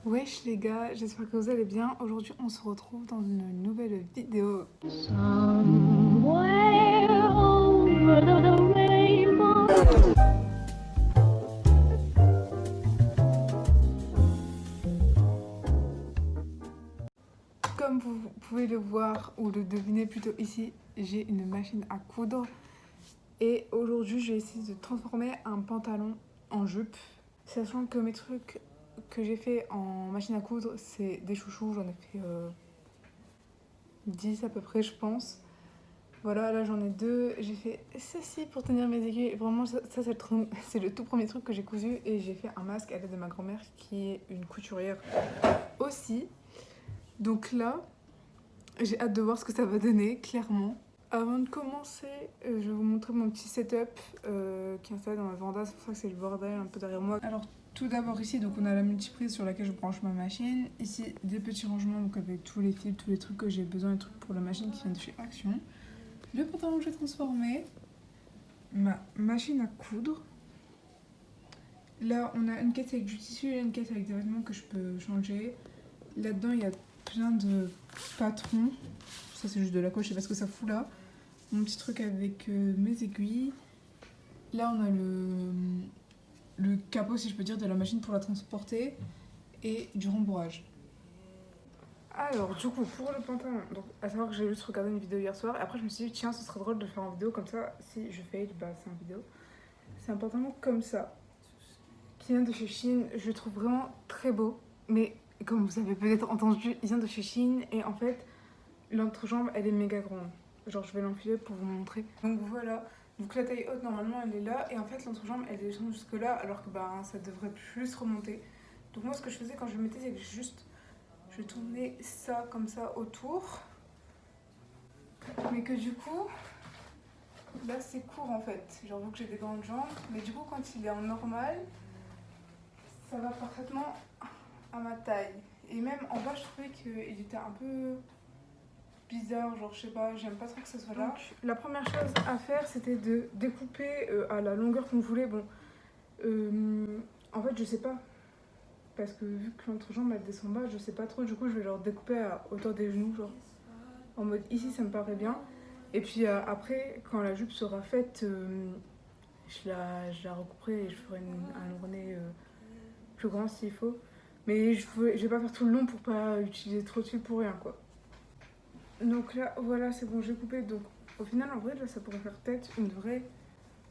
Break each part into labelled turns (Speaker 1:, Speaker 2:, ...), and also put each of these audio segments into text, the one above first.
Speaker 1: Wesh les gars, j'espère que vous allez bien. Aujourd'hui on se retrouve dans une nouvelle vidéo.
Speaker 2: Somewhere over the rainbow.
Speaker 1: Comme vous pouvez le voir ou le deviner plutôt ici, j'ai une machine à coudre. Et aujourd'hui je vais essayer de transformer un pantalon en jupe. Sachant que mes trucs que j'ai fait en machine à coudre c'est des chouchous, j'en ai fait 10 à peu près je pense. Voilà, là j'en ai deux. J'ai fait ceci pour tenir mes aiguilles. Vraiment, ça c'est le tout premier truc que j'ai cousu. Et j'ai fait un masque à l'aide de ma grand-mère qui est une couturière aussi. Donc là, j'ai hâte de voir ce que ça va donner, clairement. Avant de commencer, je vais vous montrer mon petit setup qui est installé dans ma véranda. C'est pour ça que c'est le bordel un peu derrière moi. Alors, tout d'abord ici, donc on a la multiprise sur laquelle je branche ma machine. Ici, des petits rangements donc avec tous les fils, tous les trucs que j'ai besoin, les trucs pour la machine qui viennent de chez Action. Le pantalon que j'ai transformé, ma machine à coudre. Là, on a une caisse avec du tissu et une caisse avec des vêtements que je peux changer. Là-dedans, il y a plein de patrons. Ça, c'est juste de la colle, je sais pas ce que ça fout là. Mon petit truc avec mes aiguilles. Là, on a le capot, si je peux dire, de la machine pour la transporter. Et du rembourrage. Alors, du coup, pour le pantalon, donc, à savoir que j'ai juste regardé une vidéo hier soir. Et après, je me suis dit, tiens, ce serait drôle de faire une vidéo comme ça. Si je fail, bah, c'est une vidéo. C'est un pantalon comme ça, qui vient de chez Shein. Je le trouve vraiment très beau. Mais comme vous avez peut-être entendu, il vient de chez Shein. Et en fait, l'entrejambe, elle est méga grande. Genre, je vais l'enfiler pour vous montrer. Donc voilà. Donc la taille haute, normalement, elle est là. Et en fait, l'entrejambe, elle descend jusque là. Alors que bah, ça devrait plus remonter. Donc moi, ce que je faisais quand je le mettais, c'est que je tournais ça comme ça autour. Mais que du coup, là, c'est court en fait. Genre, vu que j'ai des grandes jambes. Mais du coup, quand il est en normal, ça va parfaitement à ma taille. Et même en bas, je trouvais qu'il était un peu bizarre. Genre, je sais pas, j'aime pas trop que ça soit là. Donc, la première chose à faire, c'était de découper à la longueur qu'on voulait. Bon, en fait, je sais pas. Parce que vu que l'entrejambe elle descend bas, je sais pas trop. Du coup, je vais genre découper à hauteur des genoux. Genre, en mode ici, ça me paraît bien. Et puis après, quand la jupe sera faite, je la recouperai et je ferai un ourlet plus grand s'il faut. Mais je vais pas faire tout le long pour pas utiliser trop de fil pour rien quoi. Donc là, voilà, c'est bon, j'ai coupé. Donc au final, en vrai, là, ça pourrait faire peut-être une vraie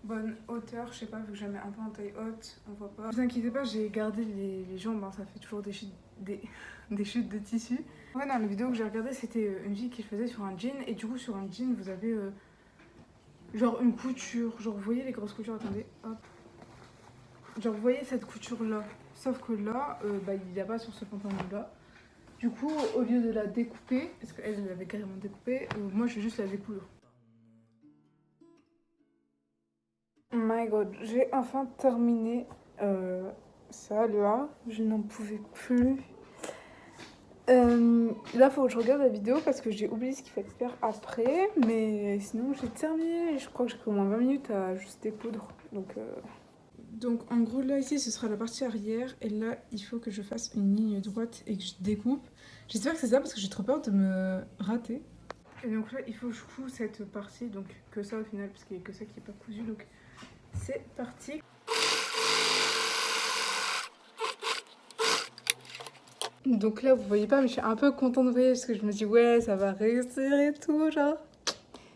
Speaker 1: bonne hauteur. Je sais pas, vu que je la mets un peu en taille haute, on voit pas. Ne vous inquiétez pas, j'ai gardé les jambes, hein, ça fait toujours des chutes, des chutes de tissu. Ouais, dans la vidéo que j'ai regardée, c'était une fille qui le faisait sur un jean. Et du coup, sur un jean, vous avez genre une couture. Genre, vous voyez les grosses coutures, attendez, hop. Genre, vous voyez cette couture-là. Sauf que là, bah, il n'y a pas sur ce pantalon-là. Du coup, au lieu de la découper, parce qu'elle l'avait carrément découpée, moi, je vais juste la découdre. Oh my god, j'ai enfin terminé ça là. Je n'en pouvais plus. Là, faut que je regarde la vidéo parce que j'ai oublié ce qu'il fallait faire après. Mais sinon, j'ai terminé. Je crois que j'ai pris au moins 20 minutes à juste découdre. Donc en gros là ici ce sera la partie arrière et là il faut que je fasse une ligne droite et que je découpe. J'espère que c'est ça parce que j'ai trop peur de me rater. Et donc là il faut que je couds cette partie, donc que ça au final parce qu'il n'y a que ça qui n'est pas cousu, donc c'est parti. Donc là vous voyez pas mais je suis un peu contente de voir parce que je me dis ouais ça va réussir et tout genre.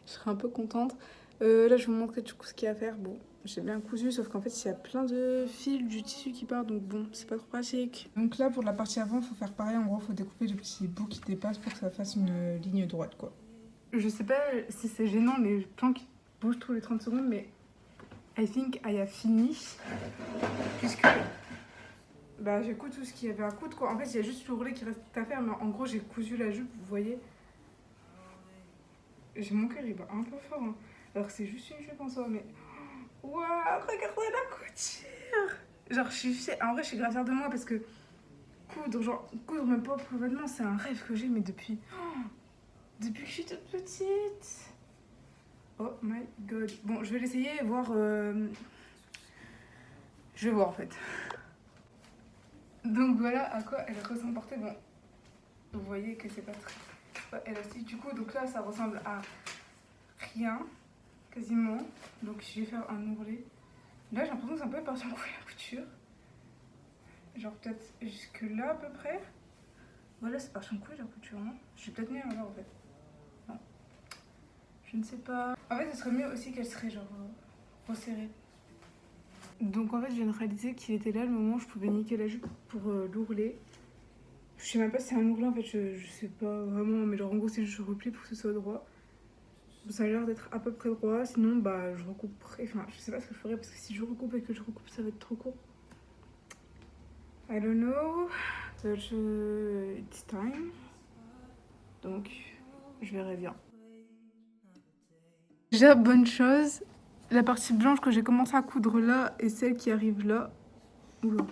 Speaker 1: Je serai un peu contente. Là je vais vous montrer du coup ce qu'il y a à faire. Bon, j'ai bien cousu, sauf qu'en fait il y a plein de fils du tissu qui part, donc bon, c'est pas trop pratique. Donc là pour la partie avant, il faut faire pareil, en gros il faut découper le petit bout qui dépasse pour que ça fasse une ligne droite quoi. Je sais pas si c'est gênant les plans qui bougent tous les 30 secondes, mais I think I have fini. Puisque bah j'ai cousu tout ce qu'il y avait à coudre quoi. En fait il y a juste le roulet qui reste à faire, mais en gros j'ai cousu la jupe, vous voyez. Mon cœur il bat un peu fort, hein. Alors que c'est juste une jupe en soi, mais waouh, regardez la couture. Genre, en vrai, je suis grave fière de moi parce que coudre mes propres vêtements, c'est un rêve que j'ai, mais depuis que je suis toute petite. Oh my god. Bon, je vais l'essayer et voir. Je vais voir en fait. Donc voilà à quoi elle ressemble portée. Bon, vous voyez que c'est pas très élastique du coup. Donc là, ça ressemble à rien, quasiment. Donc je vais faire un ourlet. Là, j'ai l'impression que c'est un peu parti en couille la couture. Genre peut-être jusque là à peu près. Voilà, c'est parti en couille la couture. Hein. Je vais peut-être mieux alors en fait. Non. Je ne sais pas. En fait, ce serait mieux aussi qu'elle serait genre resserrée. Donc en fait, je viens de réaliser qu'il était là le moment où je pouvais niquer la jupe pour l'ourlet. Je sais même pas si c'est un ourlet en fait, je sais pas vraiment, mais genre en gros, c'est juste je replie pour que ce soit droit. Ça a l'air d'être à peu près droit, sinon bah je recouperai. Enfin, je sais pas ce que je ferais parce que si je recoupe et que je recoupe, ça va être trop court. I don't know, but it's time. Donc, je verrai bien. Déjà, bonne chose, la partie blanche que j'ai commencé à coudre là et celle qui arrive là. Oula.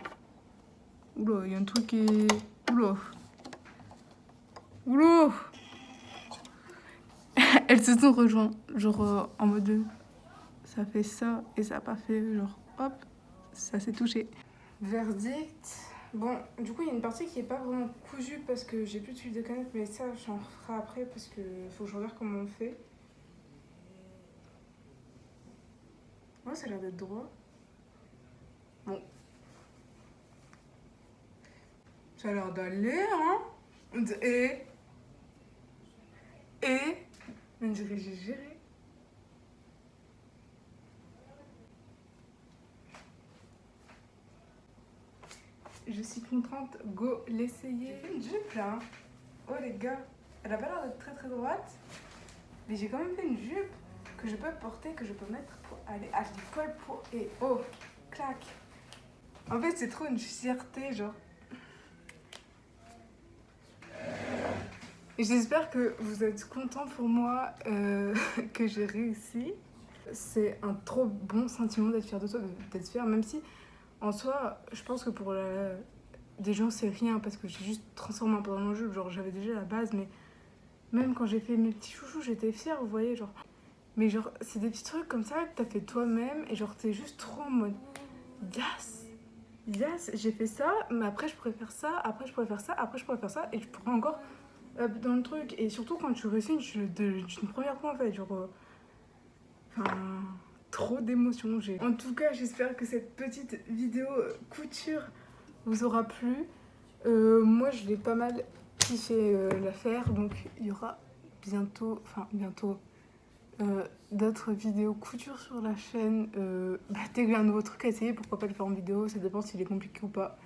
Speaker 1: Oula, il y a un truc qui est... Oula. Oula. Elles se sont rejointes, genre en mode... Ça fait ça et ça n'a pas fait, genre hop, ça s'est touché. Verdict. Bon, du coup, il y a une partie qui est pas vraiment cousue parce que j'ai plus de fil de canette, mais ça, j'en ferai après parce que faut que je regarde comment on fait. Ouais, ça a l'air d'être droit. Bon. Ça a l'air d'aller, hein. Et. On dirait que j'ai géré. Je suis contente, go l'essayer. J'ai fait une jupe là. Oh les gars, elle a pas l'air d'être très très droite, mais j'ai quand même fait une jupe que je peux porter, que je peux mettre pour aller à l'école pour... Et oh, clac. En fait, c'est trop une fierté, genre. Et j'espère que vous êtes contents pour moi, que j'ai réussi. C'est un trop bon sentiment d'être fière de toi, d'être fière, même si en soi, je pense que pour des gens, c'est rien parce que j'ai juste transformé un peu dans mon jeu. Genre, j'avais déjà la base, mais même quand j'ai fait mes petits chouchous, j'étais fière, vous voyez, genre. Mais genre, c'est des petits trucs comme ça que t'as fait toi-même et genre, t'es juste trop en mode yes, yes, j'ai fait ça, mais après, je pourrais faire ça, après, je pourrais faire ça, après, je pourrais faire ça et je pourrais encore dans le truc. Et surtout quand tu réussis d'une première fois en fait, genre. Enfin, trop d'émotions j'ai. En tout cas, j'espère que cette petite vidéo couture vous aura plu. Moi, je l'ai pas mal kiffé la faire, donc il y aura bientôt, d'autres vidéos couture sur la chaîne. Dès qu'il y a un nouveau truc à essayer, pourquoi pas le faire en vidéo, ça dépend s'il est compliqué ou pas.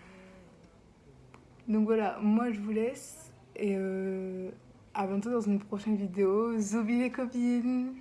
Speaker 1: Donc voilà, moi je vous laisse et à bientôt dans une prochaine vidéo. Zoubi les copines!